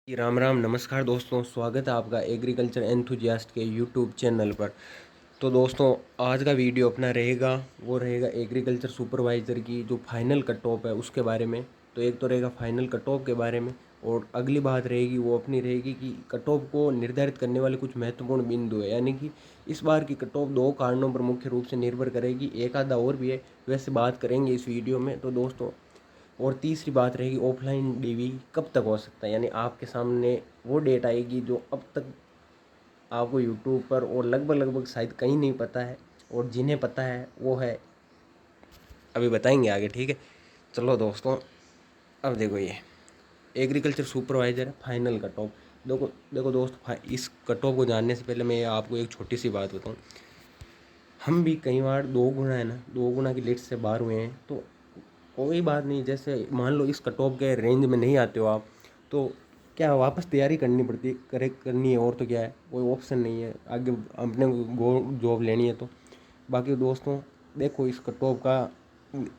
राम राम नमस्कार दोस्तों, स्वागत है आपका एग्रीकल्चर एंथुजियास्ट के यूट्यूब चैनल पर। तो दोस्तों, आज का वीडियो अपना रहेगा वो रहेगा एग्रीकल्चर सुपरवाइज़र की जो फाइनल कट ऑफ है उसके बारे में। तो एक तो रहेगा फाइनल कट ऑफ के बारे में, और अगली बात रहेगी वो अपनी रहेगी कि कट ऑफ को निर्धारित करने वाले कुछ महत्वपूर्ण बिंदु है। यानी कि इस बार की कट ऑफ दो कारणों पर मुख्य रूप से निर्भर करेगी, एक आधा और भी है, वैसे बात करेंगे इस वीडियो में। तो दोस्तों, और तीसरी बात रहेगी ऑफलाइन डीवी कब तक हो सकता है। यानी आपके सामने वो डेट आएगी जो अब तक आपको यूट्यूब पर और लगभग लगभग शायद कहीं नहीं पता है, और जिन्हें पता है वो है अभी बताएंगे आगे, ठीक है। चलो दोस्तों, अब देखो, ये agriculture supervisor final cut off. देखो देखो दोस्त, इस कट ऑफ को जानने से पहले मैं आपको एक छोटी सी बात बताऊँ। हम भी कई बार दो गुना है ना, दो गुना की लिस्ट से बाहर हुए हैं। तो कोई बात नहीं, जैसे मान लो इस कट ऑफ के रेंज में नहीं आते हो आप, तो क्या वापस तैयारी करनी पड़ती करनी है, और तो क्या है, कोई ऑप्शन नहीं है आगे अपने को जॉब लेनी है तो। बाकी दोस्तों देखो, इस कट ऑफ का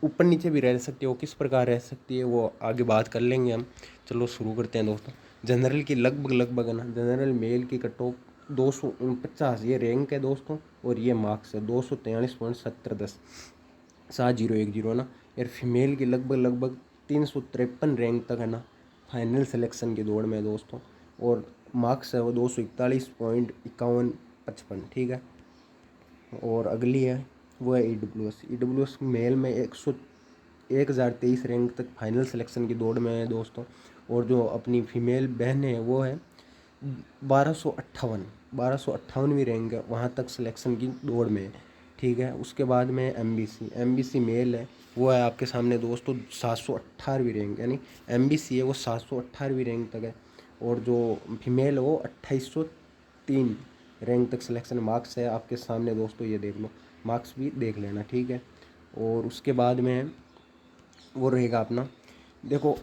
ऊपर नीचे भी रह सकती है, वो किस प्रकार रह सकती है वो आगे बात कर लेंगे हम। चलो शुरू करते हैं दोस्तों। जनरल की लगभग लगभग है ना, जनरल मेल की कट ऑफ 249 ये रैंक है दोस्तों, और ये मार्क्स है 243.7010 7010 ना। यार फीमेल की लगभग लगभग 353 रैंक तक है ना, फाइनल सिलेक्शन की दौड़ में है दोस्तों, और मार्क्स है वो 241.5155, ठीक है। और अगली है वो है ई डब्ल्यू एस मेल में 1023 रैंक तक फाइनल सिलेक्शन की दौड़ में है दोस्तों। और जो अपनी फीमेल बहन है वो है 1258वीं रैंक है, वहाँ तक सिलेक्शन की दौड़ में है, ठीक है। उसके बाद में एम बी सी मेल है, वो है आपके सामने दोस्तों 718वीं रैंक, यानी एम बी सी है वो 718वीं रैंक तक है। और जो फीमेल है वो 2803 रैंक तक सिलेक्शन मार्क्स है आपके सामने दोस्तों, ये देख लो, मार्क्स भी देख लेना, ठीक है। और उसके बाद में वो रहेगा अपना, देखो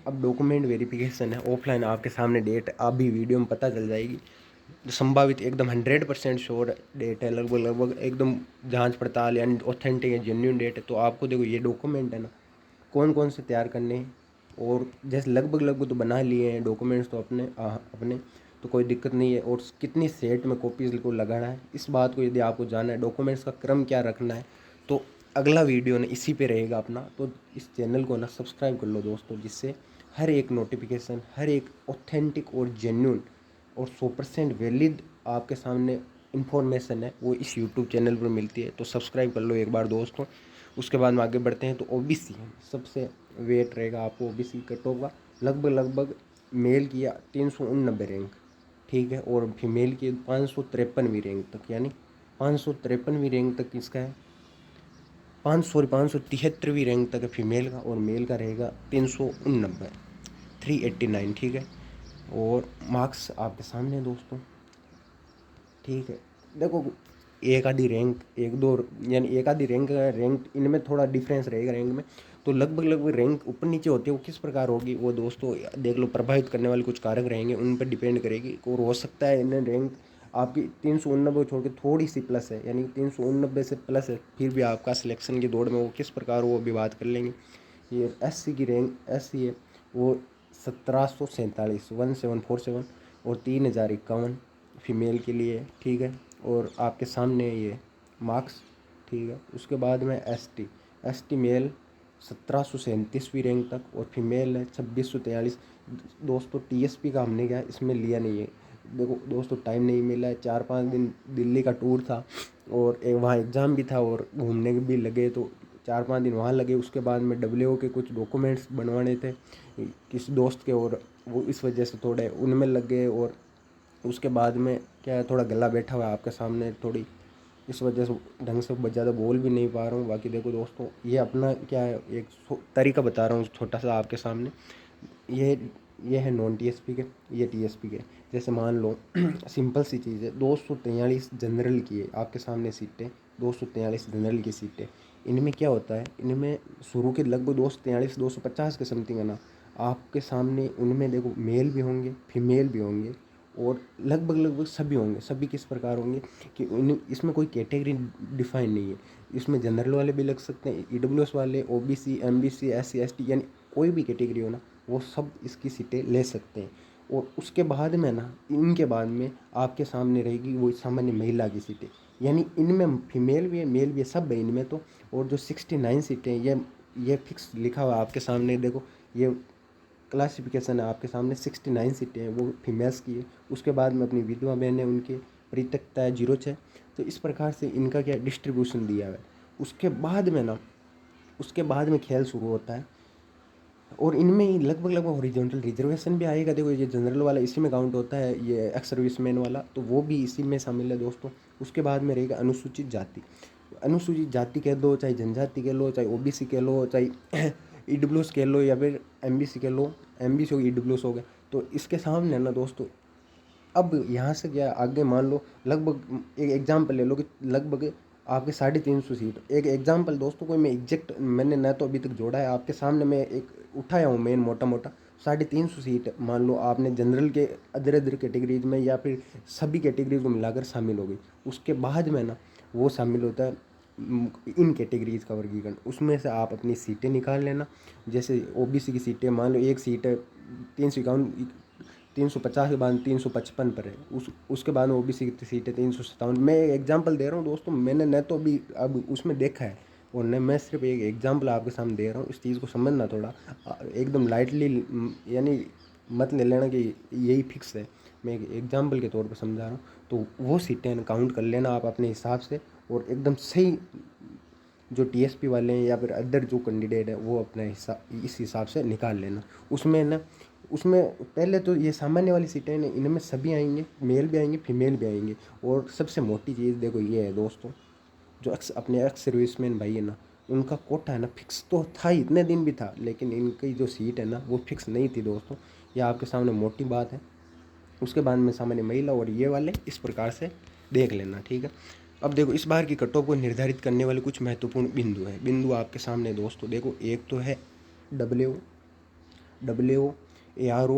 अब डॉक्यूमेंट वेरिफिकेशन है ऑफलाइन, आपके सामने डेट अभी वीडियो में पता चल जाएगी। जो संभावित एकदम 100% श्योर डेट है, लगभग लगभग एकदम जांच पड़ताल यानी ऑथेंटिक है, जेन्यून डेट है। तो आपको देखो ये डॉक्यूमेंट है ना, कौन कौन से तैयार करने हैं, और जैसे लगभग लगभग तो बना लिए हैं डॉक्यूमेंट्स तो अपने तो कोई दिक्कत नहीं है। और कितनी सेट में कॉपीज़ को लगाना है, इस बात को यदि आपको जानना है, डॉक्यूमेंट्स का क्रम क्या रखना है, तो अगला वीडियो ना इसी पे रहेगा अपना। तो इस चैनल को ना सब्सक्राइब कर लो दोस्तों, जिससे हर एक नोटिफिकेशन, हर एक ऑथेंटिक और जेन्यून और 100% वैलिड आपके सामने इन्फॉर्मेशन है वो इस यूट्यूब चैनल पर मिलती है। तो सब्सक्राइब कर लो एक बार दोस्तों। उसके बाद में आगे बढ़ते हैं। तो ओबीसी सबसे वेट रहेगा आपको ओबीसी कट ऑफ का, लगभग लगभग मेल की 389 रैंक, ठीक है, और फीमेल की 553वीं रैंक तक, यानी 553वीं रैंक तक इसका है, 573वीं रैंक तक है फीमेल का, और मेल का रहेगा 389 389, ठीक है। और मार्क्स आपके सामने हैं दोस्तों, ठीक है। देखो एक आधी रैंक, एक दो, यानी एक आधी रैंक इनमें थोड़ा डिफरेंस रहेगा रैंक में। तो लगभग लगभग रैंक ऊपर नीचे होती है, वो किस प्रकार होगी वो दोस्तों देख लो, प्रभावित करने वाले कुछ कारक रहेंगे, उन पर डिपेंड करेगी। और हो सकता है इन्हें रैंक आपकी 389 छोड़ के थोड़ी सी प्लस है, यानी 389 से प्लस है, फिर भी आपका सिलेक्शन की दौड़ में वो किस प्रकार वो भी बात कर लेंगे। ये एससी की रैंक एससी है वो 1747 1747, और 3051 फीमेल के लिए, ठीक है। और आपके सामने ये मार्क्स, ठीक है। उसके बाद में एसटी मेल 1737वीं रैंक तक, और फीमेल है 2643। दोस्तों टीएसपी का हमने क्या इसमें लिया नहीं है, देखो दोस्तों टाइम नहीं मिला है, 4-5 दिन दिल्ली का टूर था, और एक वहाँ एग्ज़ाम भी था, और घूमने भी लगे, तो 4-5 दिन वहाँ लगे। उसके बाद में डब्ल्यू के कुछ डॉक्यूमेंट्स बनवाने थे किसी दोस्त के, और वो इस वजह से थोड़े उनमें लग गए। और उसके बाद में क्या है, थोड़ा गला बैठा हुआ है आपके सामने थोड़ी, इस वजह से ढंग से ज़्यादा बोल भी नहीं पा रहा हूँ। बाकी देखो दोस्तों, ये अपना क्या है, एक तरीका बता रहा हूँ छोटा सा आपके सामने। ये ये है नॉन टीएसपी के, ये टीएसपी के। जैसे मान लो सिंपल सी चीज़ है, 243 जनरल की है आपके सामने सीटें, 243 जनरल की सीटें। इनमें क्या होता है, इनमें शुरू के लगभग 243 250 के समथिंग है ना, आपके सामने उनमें देखो मेल भी होंगे, फीमेल भी होंगे, और लगभग लगभग सभी होंगे। सभी किस प्रकार होंगे कि इसमें कोई कैटेगरी डिफाइन नहीं है, इसमें जनरल वाले भी लग सकते हैं, ईडब्ल्यूएस वाले, ओबीसी, एमबीसी, एससी एसटी, यानी कोई भी कैटेगरी हो ना, वो सब इसकी सीटें ले सकते हैं। और उसके बाद में ना, इनके बाद में आपके सामने रहेगी वो सामान्य महिला की सीटें, यानी इनमें फीमेल भी है मेल भी है, सब है इनमें तो। और जो 69 सीटें ये फिक्स लिखा हुआ है आपके सामने, देखो ये क्लासिफिकेशन है आपके सामने। 69 सीटें हैं वो फीमेल्स की है। उसके बाद में अपनी विधवा बहन है उनकी परित्यक्ता है 06। तो इस प्रकार से इनका क्या डिस्ट्रीब्यूशन दिया हुआ है। उसके बाद में खेल शुरू होता है, और इनमें ही लगभग हॉरिजॉन्टल रिजर्वेशन भी आएगा। देखो ये जनरल वाला इसी में काउंट होता है, ये एक्स सर्विसमैन वाला, तो वो भी इसी में शामिल है दोस्तों। उसके बाद में रहेगा अनुसूचित जाति। अनुसूचित जाति कह दो, चाहे जनजाति कह लो, चाहे ओबीसी कह लो, चाहे ईडब्ल्यूएस कह लो, या फिर एमबीसी कह लो। एमबीसी हो गया, ईडब्ल्यूएस हो गया। तो इसके सामने ना दोस्तों, अब यहाँ से क्या आगे मान लो, लगभग एक एग्जाम्पल ले लो कि लगभग आपके 350 सीट। एक एग्जाम्पल दोस्तों, कोई मैं एग्जैक्ट मैंने ना तो अभी तक जोड़ा है, आपके सामने मैं एक उठाया हूँ मेन मोटा मोटा। 350 सीट मान लो आपने जनरल के अदर अदर कैटेगरीज में या फिर सभी कैटेगरीज को मिलाकर शामिल हो गई। उसके बाद में ना वो शामिल होता है इन कैटेगरीज का वर्गीकरण। उसमें से आप अपनी सीटें निकाल लेना। जैसे ओबीसी की सीटें मान लो एक सीट है 351, 350 के बाद 355 पर है। उसके बाद में ओबीसी की सीट है 357। मैं एक एग्जांपल दे रहा हूँ दोस्तों, मैंने न तो अभी अब उसमें देखा है, और न मैं सिर्फ एक एग्जांपल आपके सामने दे रहा हूँ। इस चीज़ को समझना थोड़ा एकदम लाइटली, यानी मत ले लेना कि यही फिक्स है। मैं एक एग्जांपल के तौर पर समझा रहा हूँ। तो वो सीटें काउंट कर लेना आप अपने हिसाब से, और एकदम सही जो टीएसपी वाले हैं या फिर अदर जो कैंडिडेट है वो अपने इस हिसाब से निकाल लेना। उसमें पहले तो ये सामान्य वाली सीटें हैं, इनमें सभी आएंगे, मेल भी आएंगे फीमेल भी आएंगे। और सबसे मोटी चीज़ देखो ये है दोस्तों, जो अपने एक्स सर्विसमैन भाई है ना, उनका कोटा है ना फिक्स तो था, इतने दिन भी था, लेकिन इनकी जो सीट है ना वो फिक्स नहीं थी दोस्तों। ये आपके सामने मोटी बात है। उसके बाद में सामान्य महिला और ये वाले इस प्रकार से देख लेना, ठीक है। अब देखो इस बार की कट ऑफ को निर्धारित करने वाले कुछ महत्वपूर्ण बिंदु आपके सामने दोस्तों। देखो एक तो है W R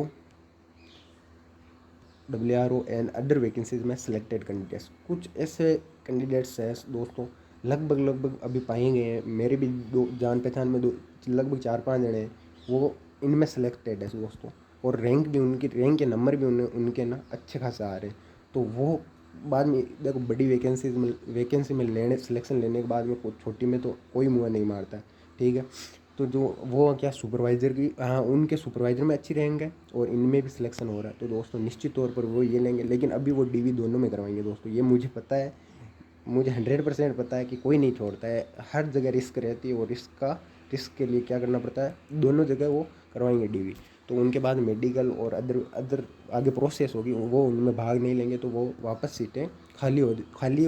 O and other vacancies में सिलेक्टेड कैंडिडेट्स। कुछ ऐसे कैंडिडेट्स हैं दोस्तों, लगभग अभी पाए गए हैं, मेरे भी दो जान पहचान में लगभग 4-5 जने हैं, वो इनमें सिलेक्टेड है दोस्तों। और रैंक के नंबर भी उनके ना अच्छे खासे आ रहे हैं। तो वो बाद में देखो बड़ी वैकेंसी में सिलेक्शन लेने के बाद में छोटी में तो कोई मुँह नहीं मारता है, ठीक है। तो जो वो क्या सुपरवाइज़र की, हाँ उनके सुपरवाइज़र में अच्छी रैंक है और इनमें भी सिलेक्शन हो रहा है, तो दोस्तों निश्चित तौर पर वो ये लेंगे। लेकिन अभी वो डीवी दोनों में करवाएंगे दोस्तों, ये मुझे पता है, मुझे 100% पता है कि कोई नहीं छोड़ता है। हर जगह रिस्क रहती है, और रिस्क के लिए क्या करना पड़ता है, दोनों जगह वो करवाएंगे डीवी। तो उनके बाद मेडिकल और अदर आगे प्रोसेस होगी, वो उनमें भाग नहीं लेंगे, तो वो वापस सीटें खाली हो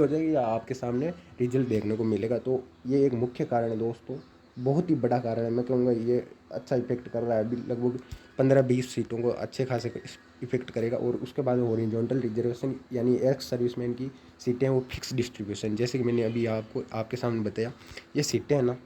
जाएगी, या आपके सामने रिजल्ट देखने को मिलेगा। तो ये एक मुख्य कारण है दोस्तों, बहुत ही बड़ा कारण है। मैं कहूँगा ये अच्छा इफेक्ट कर रहा है, अभी लगभग 15-20 सीटों को अच्छे खासे इफेक्ट करेगा। और उसके बाद हॉरिजॉन्टल रिजर्वेशन, यानी एक्स सर्विसमैन की सीटें वो फिक्स डिस्ट्रीब्यूशन, जैसे कि मैंने अभी आपके सामने बताया, ये सीटें हैं ना,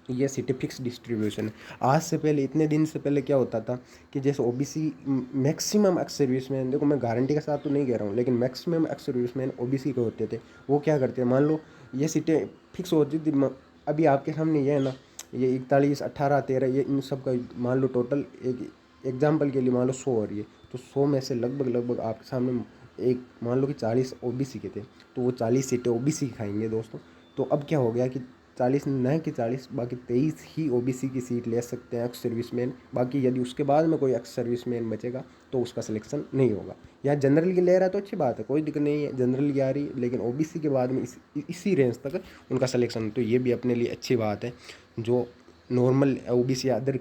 ये सीटें फिक्स डिस्ट्रीब्यूशन है। आज से पहले, इतने दिन से पहले क्या होता था कि जैसे ओबीसी मैक्सिमम एक्स सर्विसमैन, देखो मैं गारंटी के साथ तो नहीं कह रहा हूँ, लेकिन मैक्सिमम एक्स सर्विसमैन ओबीसी के होते थे। वो क्या करते हैं, मान लो ये सीटें फिक्स होती थी, अभी आपके सामने ये है ना, ये 41, 18, 13, ये इन सब का मान लो टोटल, एक एग्जाम्पल के लिए मान लो 100 हो रही है, तो 100 में से लगभग आपके सामने एक मान लो कि 40 ओबीसी के थे, तो वो 40 सीटें ओबीसी खाएंगे दोस्तों। तो अब क्या हो गया कि 40 न कि 40, बाकी 23 ही ओबीसी की सीट ले सकते हैं एक्स सर्विसमैन। बाकी यदि उसके बाद में कोई एक्स सर्विसमैन बचेगा तो उसका सिलेक्शन नहीं होगा। या जनरल की ले रहा है तो अच्छी बात है, कोई दिक्कत नहीं है, जनरल की आ रही, लेकिन ओबीसी के बाद में इसी रेंज तक उनका सिलेक्शन, तो ये भी अपने लिए अच्छी बात है। जो नॉर्मल ओबीसी अदर,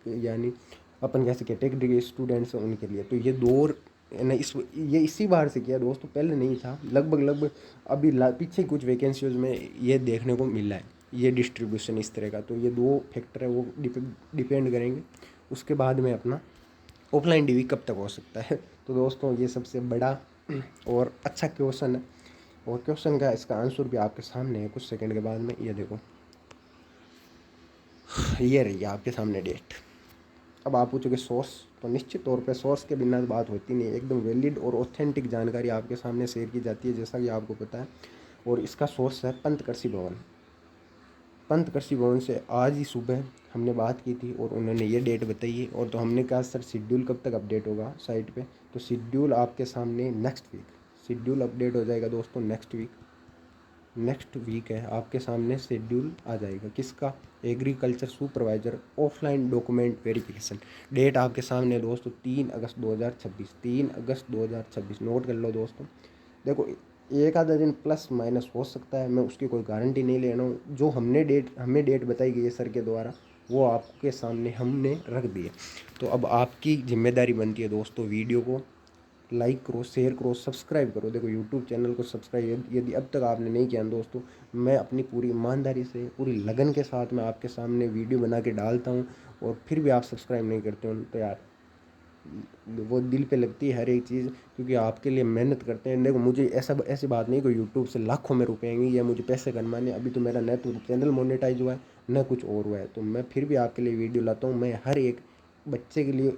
यानी अपन कैसे कैटेगरी के स्टूडेंट्स हैं उनके लिए, तो ये दौर ना ये इसी बार से किया दोस्तों, पहले नहीं था। लगभग अभी पीछे कुछ वैकेंसीज में ये देखने को मिला है, ये डिस्ट्रीब्यूशन इस तरह का। तो ये दो फैक्टर है, वो डिपेंड करेंगे उसके बाद में अपना ऑफलाइन डीवी कब तक हो सकता है। तो दोस्तों ये सबसे बड़ा और अच्छा क्वेश्चन है, और क्वेश्चन का इसका आंसर भी आपके सामने है कुछ सेकंड के बाद में। ये देखो, ये रही आपके सामने डेट। अब आप पूछोगे सोर्स, तो निश्चित तौर पे सोर्स के बिना बात होती नहीं, एकदम वैलिड और ऑथेंटिक जानकारी आपके सामने शेयर की जाती है, जैसा कि आपको पता है। और इसका सोर्स है पंतकर्षि भवन। पंत कृषि भवन से आज ही सुबह हमने बात की थी और उन्होंने ये डेट बताई है। और तो हमने कहा सर शेड्यूल कब तक अपडेट होगा साइट पे, तो शेड्यूल आपके सामने नेक्स्ट वीक शेड्यूल अपडेट हो जाएगा दोस्तों। नेक्स्ट वीक है आपके सामने शेड्यूल आ जाएगा। किसका? Agriculture supervisor offline document verification. Date आपके सामने दोस्तों 3 अगस्त 2026। 3 अगस्त 2026 नोट कर लो दोस्तों। देखो एक आधा दिन प्लस माइनस हो सकता है, मैं उसकी कोई गारंटी नहीं ले रहा हूँ। जो हमें डेट बताई गई है सर के द्वारा, वो आपके सामने हमने रख दी है। तो अब आपकी जिम्मेदारी बनती है दोस्तों, वीडियो को लाइक करो, शेयर करो, सब्सक्राइब करो। देखो यूट्यूब चैनल को सब्सक्राइब यदि अब तक आपने नहीं किया दोस्तों, मैं अपनी पूरी ईमानदारी से पूरी लगन के साथ मैं आपके सामने वीडियो बना के डालता हूँ, और फिर भी आप सब्सक्राइब नहीं करते हो तो यार वो दिल पे लगती है हर एक चीज़, क्योंकि आपके लिए मेहनत करते हैं। देखो मुझे ऐसी बात नहीं कि यूट्यूब से लाखों में रुपए आएंगे या मुझे पैसे कमाने। अभी तो मेरा न तो चैनल मोनेटाइज हुआ है न कुछ और हुआ है, तो मैं फिर भी आपके लिए वीडियो लाता हूँ। मैं हर एक बच्चे के लिए,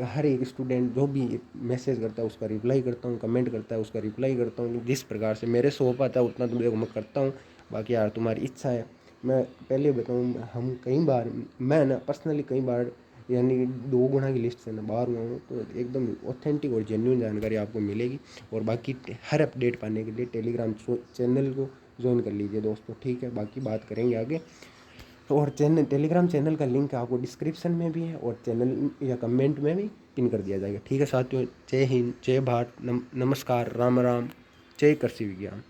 हर एक स्टूडेंट जो भी मैसेज करता है उसका रिप्लाई करता हूँ, कमेंट करता है उसका रिप्लाई करता हूँ। जिस प्रकार से मेरे से हो पाता है उतना तो देखो मैं करता हूँ। बाकी यार तुम्हारी इच्छा है। मैं पहले बताऊँ, हम कई बार, मैं ना पर्सनली कई बार यानी 2 गुना की लिस्ट से ना बाहर हुआ हूँ, तो एकदम ऑथेंटिक और जेन्युइन जानकारी आपको मिलेगी। और बाकी हर अपडेट पाने के लिए टेलीग्राम चैनल को ज्वाइन कर लीजिए दोस्तों, ठीक है। बाकी बात करेंगे आगे। तो और टेलीग्राम चैनल का लिंक आपको डिस्क्रिप्शन में भी है और चैनल या कमेंट में भी पिन कर दिया जाएगा, ठीक है साथियों। जय हिंद, जय भारत, नमस्कार, राम राम, जय कृषि विज्ञान।